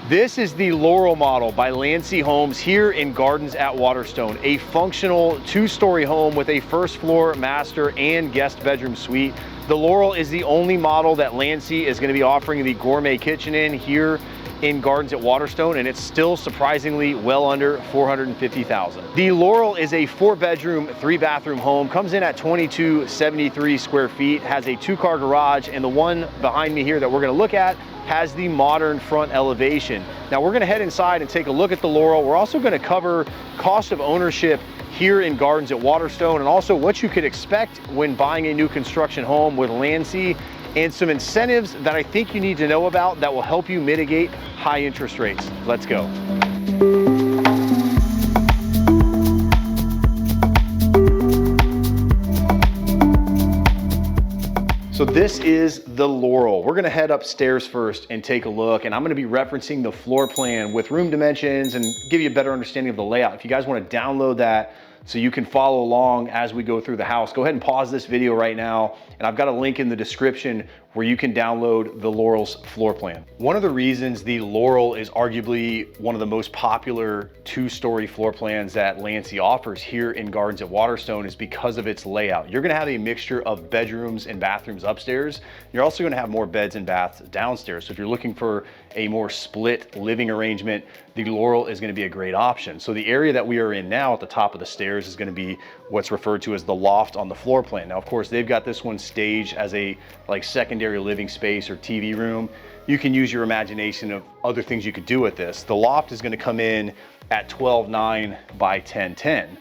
This is the Laurel model by Landsea Homes here in Gardens at Waterstone, a functional 2-story home with a first floor master and guest bedroom suite. The Laurel is the only model that Landsea is going to be offering the gourmet kitchen in here in Gardens at Waterstone, and it's still surprisingly well under $450,000. The Laurel is a 4-bedroom, 3-bathroom home, comes in at 2273 square feet, has a 2-car garage, and the one behind me here that we're going to look at has the modern front elevation. Now we're going to head inside and take a look at the Laurel. We're also going to cover cost of ownership here in Gardens at Waterstone, and also what you could expect when buying a new construction home with Landsea, and some incentives that I think you need to know about that will help you mitigate high interest rates. Let's go. So this is the Laurel. We're gonna head upstairs first and take a look, and I'm gonna be referencing the floor plan with room dimensions and give you a better understanding of the layout. If you guys wanna download that so you can follow along as we go through the house, go ahead and pause this video right now, and I've got a link in the description where you can download the Laurel's floor plan. One of the reasons the Laurel is arguably one of the most popular 2-story floor plans that Landsea offers here in Gardens at Waterstone is because of its layout. You're gonna have a mixture of bedrooms and bathrooms upstairs. You're also gonna have more beds and baths downstairs. So if you're looking for a more split living arrangement, the Laurel is gonna be a great option. So the area that we are in now at the top of the stairs is gonna be what's referred to as the loft on the floor plan. Now, of course, they've got this one staged as a secondary living space or TV room. You can use your imagination of other things you could do with this. The loft is gonna come in at 12.9 by 10.10.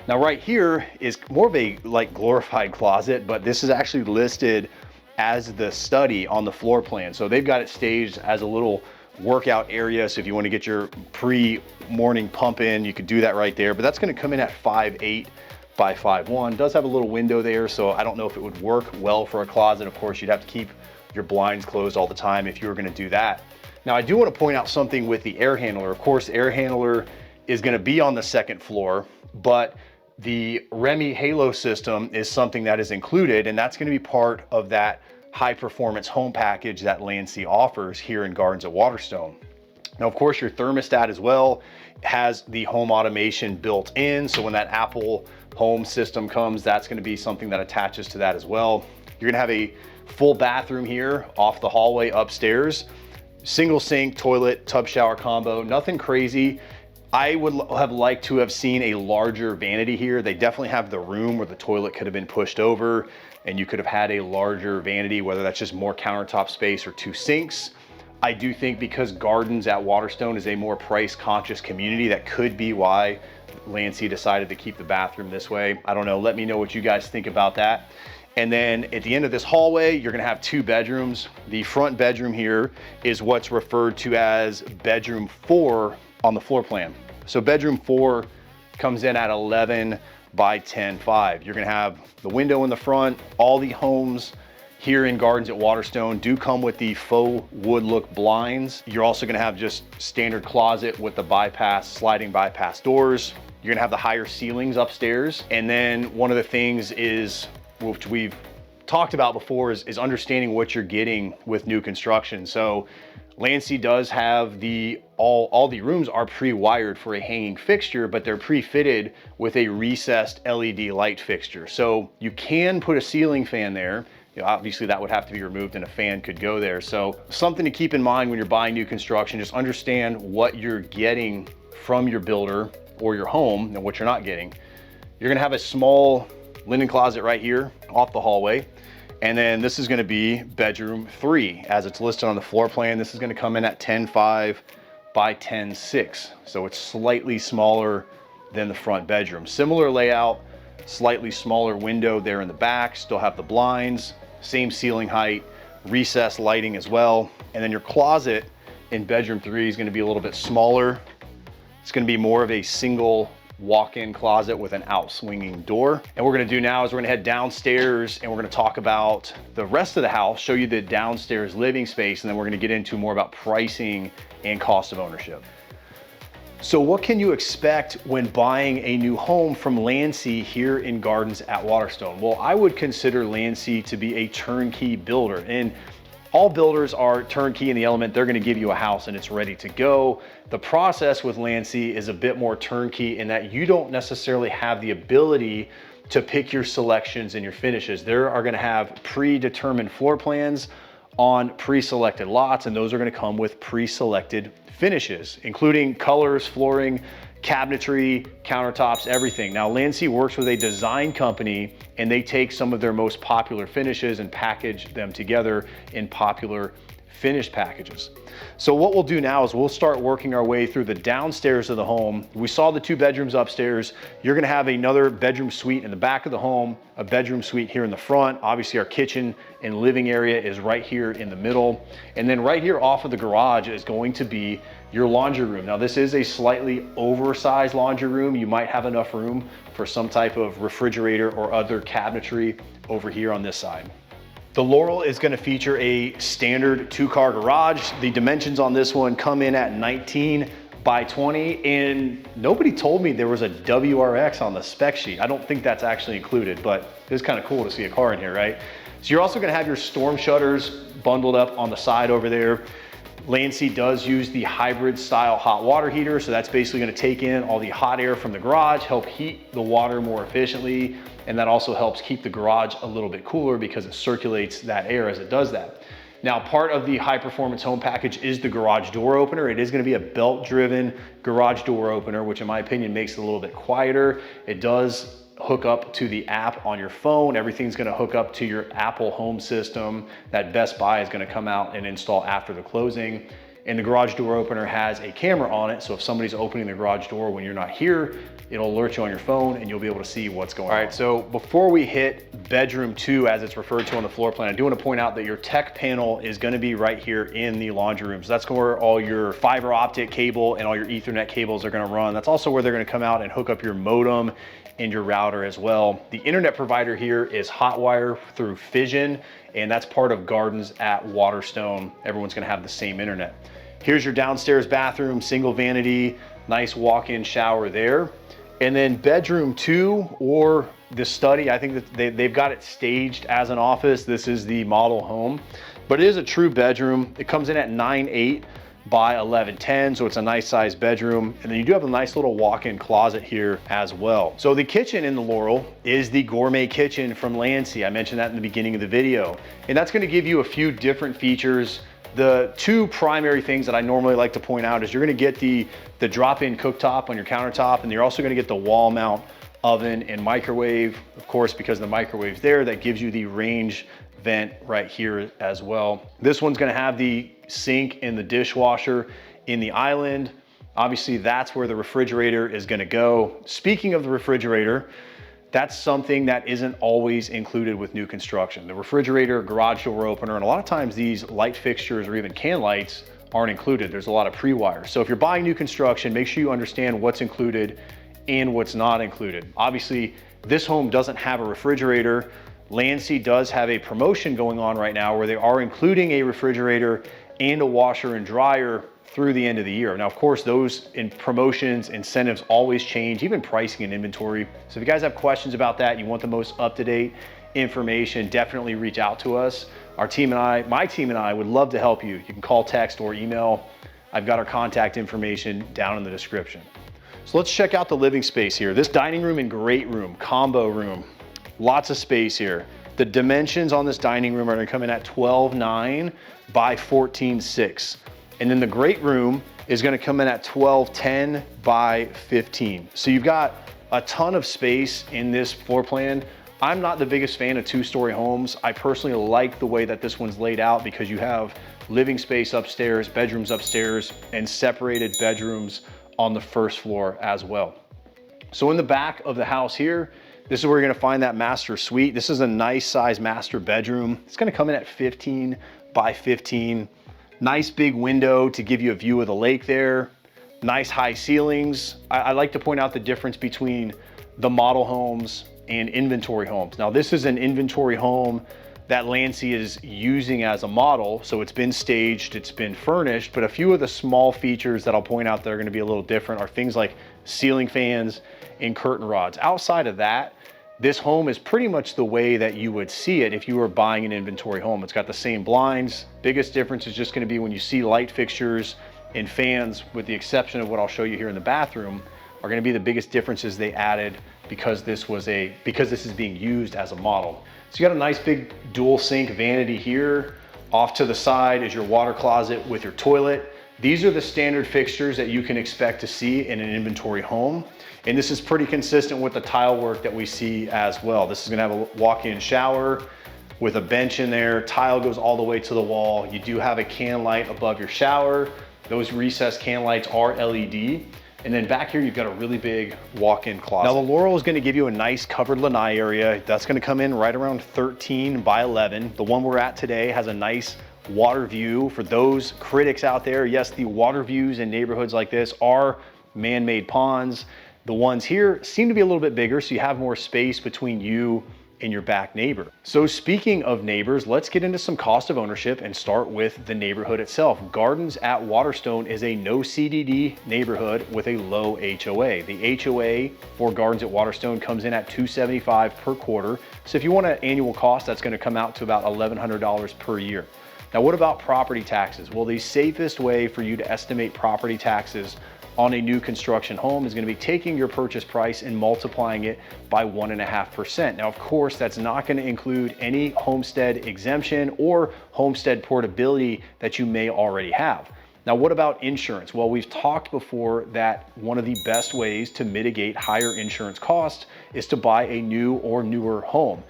Now right here is more of a glorified closet, but this is actually listed as the study on the floor plan. So they've got it staged as a little workout area. So if you want to get your pre-morning pump in, you could do that right there, but that's going to come in at 5.8 by 5.1. Does have a little window there, so I don't know if it would work well for a closet. Of course, you'd have to keep your blinds closed all the time if you were going to do that. Now, I do want to point out something with the air handler. Of course, the air handler is going to be on the second floor, but the Remy Halo system is something that is included, and that's going to be part of that high performance home package that Landsea offers here in Gardens at Waterstone. Now, of course, your thermostat as well has the home automation built in. So when that Apple Home system comes, that's going to be something that attaches to that as well. You're going to have a full bathroom here off the hallway upstairs, single sink, toilet, tub shower combo, nothing crazy. I would have liked to have seen a larger vanity here. They definitely have the room where the toilet could have been pushed over and you could have had a larger vanity, whether that's just more countertop space or 2 sinks. I do think because Gardens at Waterstone is a more price conscious community, that could be why Landsea decided to keep the bathroom this way. I don't know, let me know what you guys think about that. And then at the end of this hallway, you're gonna have 2 bedrooms. The front bedroom here is what's referred to as bedroom 4 on the floor plan. So bedroom 4 comes in at 11 by 10.5. You're gonna have the window in the front. All the homes here in Gardens at Waterstone do come with the faux wood look blinds. You're also gonna have just standard closet with the sliding bypass doors. You're gonna have the higher ceilings upstairs. And then one of the things is, which we've talked about before, is understanding what you're getting with new construction. So Landsea does have all the rooms are pre-wired for a hanging fixture, but they're pre-fitted with a recessed LED light fixture. So you can put a ceiling fan there. You know, obviously that would have to be removed and a fan could go there. So something to keep in mind when you're buying new construction, just understand what you're getting from your builder or your home and what you're not getting. You're gonna have a small linen closet right here off the hallway. And then this is gonna be bedroom 3 as it's listed on the floor plan. This is gonna come in at 10.5 by 10.6. So it's slightly smaller than the front bedroom. Similar layout, slightly smaller window there in the back, still have the blinds, same ceiling height, recessed lighting as well. And then your closet in bedroom 3 is gonna be a little bit smaller. It's gonna be more of a single walk-in closet with an out-swinging door. And what we're gonna do now is we're gonna head downstairs and we're gonna talk about the rest of the house, show you the downstairs living space, and then we're gonna get into more about pricing and cost of ownership. So what can you expect when buying a new home from Landsea here in Gardens at Waterstone? Well, I would consider Landsea to be a turnkey builder. And All builders are turnkey in the element. They're gonna give you a house and it's ready to go. The process with Landsea is a bit more turnkey in that you don't necessarily have the ability to pick your selections and your finishes. They are gonna have predetermined floor plans on pre-selected lots, and those are gonna come with pre-selected finishes, including colors, flooring, cabinetry, countertops, everything. Now, Landsea works with a design company and they take some of their most popular finishes and package them together in popular finished packages. So what we'll do now is we'll start working our way through the downstairs of the home. We saw the 2 bedrooms upstairs. You're gonna have another bedroom suite in the back of the home, a bedroom suite here in the front. Obviously our kitchen and living area is right here in the middle. And then right here off of the garage is going to be your laundry room. Now this is a slightly oversized laundry room. You might have enough room for some type of refrigerator or other cabinetry over here on this side. The Laurel is gonna feature a standard 2-car garage. The dimensions on this one come in at 19 by 20, and nobody told me there was a WRX on the spec sheet. I don't think that's actually included, but it's kind of cool to see a car in here, right? So you're also gonna have your storm shutters bundled up on the side over there. Landsea does use the hybrid style hot water heater, so that's basically gonna take in all the hot air from the garage, help heat the water more efficiently, and that also helps keep the garage a little bit cooler because it circulates that air as it does that. Now, part of the high performance home package is the garage door opener. It is gonna be a belt driven garage door opener, which in my opinion makes it a little bit quieter. It does hook up to the app on your phone. Everything's gonna hook up to your Apple home system that Best Buy is gonna come out and install after the closing. And the garage door opener has a camera on it, so if somebody's opening the garage door when you're not here, it'll alert you on your phone and you'll be able to see what's going on. All right, so before we hit bedroom 2, as it's referred to on the floor plan, I do want to point out that your tech panel is going to be right here in the laundry room. So that's where all your fiber optic cable and all your Ethernet cables are going to run. That's also where they're going to come out and hook up your modem and your router as well. The internet provider here is Hotwire through Fission, and that's part of Gardens at Waterstone. Everyone's going to have the same internet. Here's your downstairs bathroom, single vanity, nice walk-in shower there. And then bedroom 2 or the study, I think that they've got it staged as an office. This is the model home, but it is a true bedroom. It comes in at 9'8" by 11'10", so it's a nice size bedroom. And then you do have a nice little walk-in closet here as well. So the kitchen in the Laurel is the gourmet kitchen from Landsea. I mentioned that in the beginning of the video. And that's gonna give you a few different features. The 2 primary things that I normally like to point out is you're gonna get the drop-in cooktop on your countertop, and you're also gonna get the wall mount oven and microwave. Of course, because the microwave's there, that gives you the range vent right here as well. This one's gonna have the sink and the dishwasher in the island. Obviously, that's where the refrigerator is gonna go. Speaking of the refrigerator, that's something that isn't always included with new construction. The refrigerator, garage door opener, and a lot of times these light fixtures or even can lights aren't included. There's a lot of pre-wire. So if you're buying new construction, make sure you understand what's included and what's not included. Obviously, this home doesn't have a refrigerator. Landsea does have a promotion going on right now where they are including a refrigerator and a washer and dryer through the end of the year. Now, of course, those in promotions, incentives always change, even pricing and inventory. So if you guys have questions about that, you want the most up-to-date information, definitely reach out to us. Our team and I, my team and I would love to help you. You can call, text, or email. I've got our contact information down in the description. So let's check out the living space here. This dining room and great room, combo room, lots of space here. The dimensions on this dining room are gonna come in at 12'9" by 14'6". And then the great room is gonna come in at 12'10" by 15. So you've got a ton of space in this floor plan. I'm not the biggest fan of 2-story homes. I personally like the way that this one's laid out because you have living space upstairs, bedrooms upstairs, and separated bedrooms on the first floor as well. So in the back of the house here, this is where you're gonna find that master suite. This is a nice size master bedroom. It's gonna come in at 15 by 15. Nice big window to give you a view of the lake there. Nice high ceilings. I like to point out the difference between the model homes and inventory homes. Now this is an inventory home that Landsea is using as a model. So it's been staged, it's been furnished, but a few of the small features that I'll point out that are gonna be a little different are things like ceiling fans and curtain rods. Outside of that, This home is pretty much the way that you would see it if you were buying an inventory home. It's got the same blinds. Biggest difference is just going to be when you see light fixtures and fans, with the exception of what I'll show you here in the bathroom, are going to be the biggest differences they added because this is being used as a model. So you got a nice big dual sink vanity here. Off to the side is your water closet with your toilet. These are the standard fixtures that you can expect to see in an inventory home. And this is pretty consistent with the tile work that we see as well. This is gonna have a walk-in shower with a bench in there. Tile goes all the way to the wall. You do have a can light above your shower. Those recessed can lights are LED. And then back here, you've got a really big walk-in closet. Now the Laurel is gonna give you a nice covered lanai area. That's gonna come in right around 13 by 11. The one we're at today has a nice water view. For those critics out there, yes, the water views in neighborhoods like this are man-made ponds. The ones here seem to be a little bit bigger, so you have more space between you and your back neighbor. So speaking of neighbors, let's get into some cost of ownership and start with the neighborhood itself. Gardens at Waterstone is a no CDD neighborhood with a low HOA. The HOA for Gardens at Waterstone comes in at $275 per quarter. So if you want an annual cost, that's gonna come out to about $1,100 per year. Now, what about property taxes? Well, the safest way for you to estimate property taxes on a new construction home is going to be taking your purchase price and multiplying it by 1.5%. Now, of course, that's not going to include any homestead exemption or homestead portability that you may already have. Now, what about insurance? Well, we've talked before that one of the best ways to mitigate higher insurance costs is to buy a new or newer home.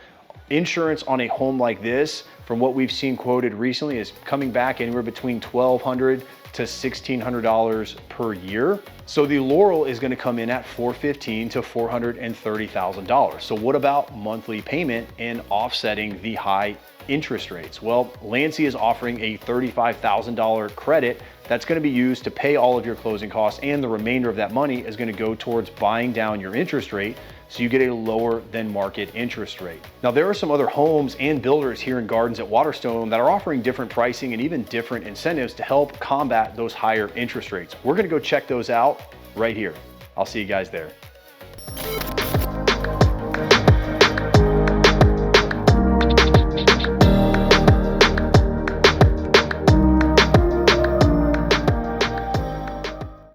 Insurance on a home like this, from what we've seen quoted recently, is coming back anywhere between $1,200 to $1,600 per year. So the Laurel is gonna come in at $415,000 to $430,000. So what about monthly payment and offsetting the high interest rates? Well, Landsea is offering a $35,000 credit that's gonna be used to pay all of your closing costs, and the remainder of that money is gonna go towards buying down your interest rate, so you get a lower than market interest rate. Now, there are some other homes and builders here in Gardens at Waterstone that are offering different pricing and even different incentives to help combat those higher interest rates. We're gonna go check those out right here. I'll see you guys there.